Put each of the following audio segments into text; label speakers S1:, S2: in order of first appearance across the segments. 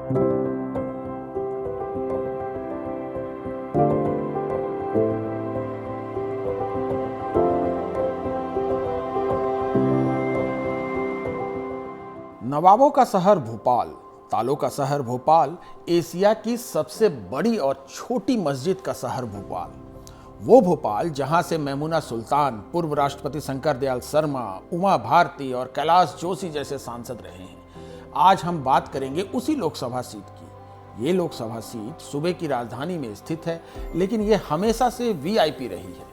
S1: नवाबों का शहर भोपाल, तालों का शहर भोपाल, एशिया की सबसे बड़ी और छोटी मस्जिद का शहर भोपाल। वो भोपाल जहां से मैमुना सुल्तान, पूर्व राष्ट्रपति शंकर दयाल शर्मा, उमा भारती और कैलाश जोशी जैसे सांसद रहे हैं। आज हम बात करेंगे उसी लोकसभा सीट की। ये लोकसभा सीट सूबे की राजधानी में स्थित है, लेकिन ये हमेशा से वीआईपी रही है।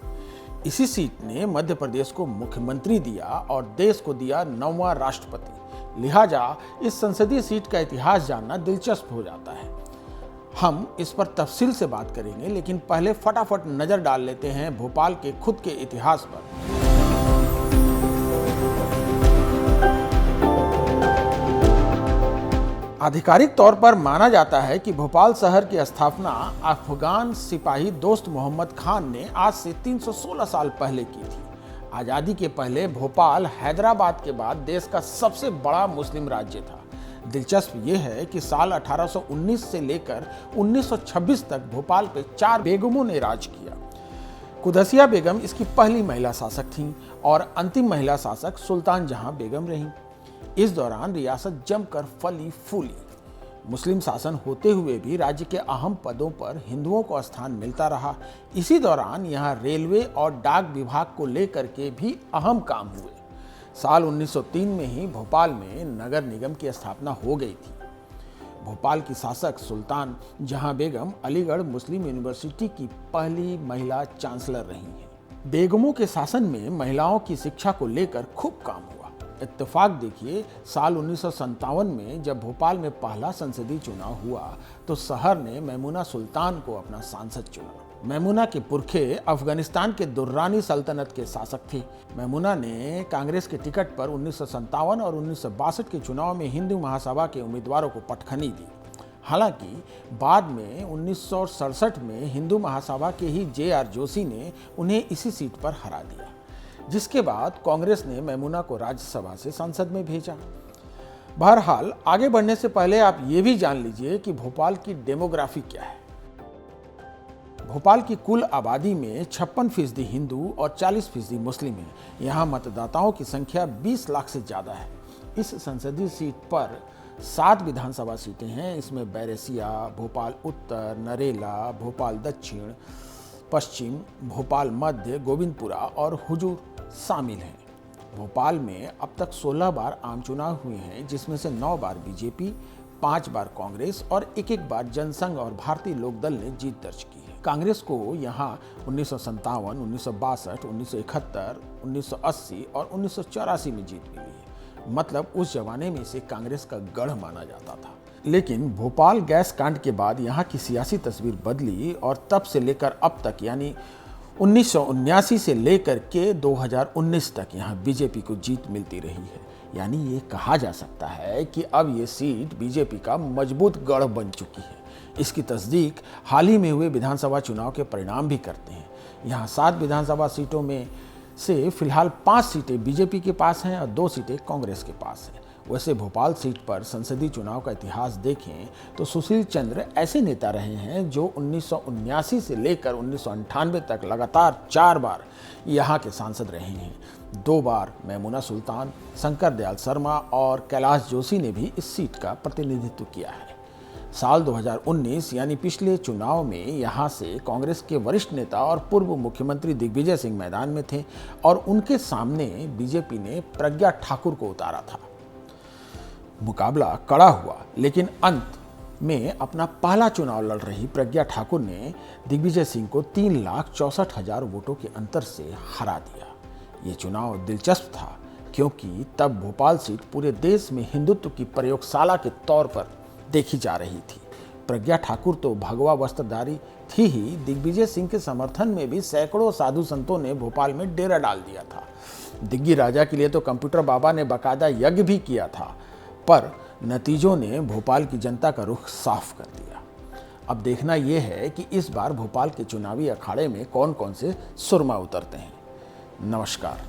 S1: इसी सीट ने मध्य प्रदेश को मुख्यमंत्री दिया और देश को दिया 9वां राष्ट्रपति। लिहाजा इस संसदीय सीट का इतिहास जानना दिलचस्प हो जाता है। हम इस पर तफसील से बात करेंगे, लेकिन पहले फटाफट नजर डाल लेते हैं भोपाल के खुद के इतिहास पर। आधिकारिक तौर पर माना जाता है कि भोपाल शहर की स्थापना अफगान सिपाही दोस्त मोहम्मद खान ने आज से 316 साल पहले की थी। आज़ादी के पहले भोपाल हैदराबाद के बाद देश का सबसे बड़ा मुस्लिम राज्य था। दिलचस्प ये है कि साल 1819 से लेकर 1926 तक भोपाल पे 4 बेगमों ने राज किया। कुदसिया बेगम इसकी पहली महिला शासक थीं और अंतिम महिला शासक सुल्तान जहां बेगम रहीं। इस दौरान रियासत जमकर फली फूली। मुस्लिम शासन होते हुए भी राज्य के अहम पदों पर हिंदुओं को स्थान मिलता रहा। इसी दौरान यहाँ रेलवे और डाक विभाग को लेकर के भी अहम काम हुए। साल 1903 में ही भोपाल में नगर निगम की स्थापना हो गई थी। भोपाल की शासक सुल्तान जहां बेगम अलीगढ़ मुस्लिम यूनिवर्सिटी की पहली महिला चांसलर रही हैं। बेगमों के शासन में महिलाओं की शिक्षा को लेकर खूब काम हुआ। इत्तेफाक देखिए, साल 1957 में जब भोपाल में पहला संसदीय चुनाव हुआ तो शहर ने मैमुना सुल्तान को अपना सांसद चुना। मैमुना के पुरखे अफगानिस्तान के दुर्रानी सल्तनत के शासक थे। मैमुना ने कांग्रेस के टिकट पर 1957 और 1962 के चुनाव में हिंदू महासभा के उम्मीदवारों को पटखनी दी। हालांकि बाद में 1967 में हिंदू महासभा के ही जे.आर. जोशी ने उन्हें इसी सीट पर हरा दिया, जिसके बाद कांग्रेस ने मैमुना को राज्यसभा से संसद में भेजा। बहरहाल, आगे बढ़ने से पहले आप ये भी जान लीजिए कि भोपाल की डेमोग्राफी क्या है। भोपाल की कुल आबादी में 56% हिंदू और 40% मुस्लिम हैं। यहाँ मतदाताओं की संख्या 20 लाख से ज़्यादा है। इस संसदीय सीट पर 7 विधानसभा सीटें हैं। इसमें बैरसिया, भोपाल उत्तर, नरेला, भोपाल दक्षिण, पश्चिम, भोपाल मध्य, गोविंदपुरा और हुजूर शामिल हैं। भोपाल में अब तक 16 बार आम चुनाव हुए हैं, जिसमें से 9 बार बीजेपी, 5 बार कांग्रेस और एक बार जनसंघ और भारतीय लोकदल ने जीत दर्ज की है। कांग्रेस को यहाँ 1957, 1962, 1971, 1980 और 1984 में जीत मिली है। मतलब उस जमाने में इसे कांग्रेस का गढ़ माना जाता था। लेकिन भोपाल गैस कांड के बाद यहाँ की सियासी तस्वीर बदली और तब से लेकर अब तक, यानी 1979 से लेकर के 2019 तक यहाँ बीजेपी को जीत मिलती रही है। यानी ये कहा जा सकता है कि अब ये सीट बीजेपी का मजबूत गढ़ बन चुकी है। इसकी तस्दीक हाल ही में हुए विधानसभा चुनाव के परिणाम भी करते हैं। यहाँ 7 विधानसभा सीटों में से फिलहाल 5 सीटें बीजेपी के पास हैं और 2 सीटें कांग्रेस के पास हैं। वैसे भोपाल सीट पर संसदीय चुनाव का इतिहास देखें तो सुशील चंद्र ऐसे नेता रहे हैं जो 1979 से लेकर 1998 तक लगातार 4 बार यहाँ के सांसद रहे हैं। 2 बार मैमुना सुल्तान, शंकर दयाल शर्मा और कैलाश जोशी ने भी इस सीट का प्रतिनिधित्व किया है। साल 2019 यानी पिछले चुनाव में यहाँ से कांग्रेस के वरिष्ठ नेता और पूर्व मुख्यमंत्री दिग्विजय सिंह मैदान में थे और उनके सामने बीजेपी ने प्रज्ञा ठाकुर को उतारा था। मुकाबला कड़ा हुआ, लेकिन अंत में अपना पहला चुनाव लड़ रही प्रज्ञा ठाकुर ने दिग्विजय सिंह को 3,64,000 वोटों के अंतर से हरा दिया। ये चुनाव दिलचस्प था क्योंकि तब भोपाल सीट पूरे देश में हिंदुत्व की प्रयोगशाला के तौर पर देखी जा रही थी। प्रज्ञा ठाकुर तो भगवा वस्त्रधारी थी ही, दिग्विजय सिंह के समर्थन में भी सैकड़ों साधु संतों ने भोपाल में डेरा डाल दिया था। दिग्गी राजा के लिए तो कंप्यूटर बाबा ने बाकायदा यज्ञ भी किया था, पर नतीजों ने भोपाल की जनता का रुख साफ कर दिया। अब देखना यह है कि इस बार भोपाल के चुनावी अखाड़े में कौन कौन से सुरमा उतरते हैं। नमस्कार।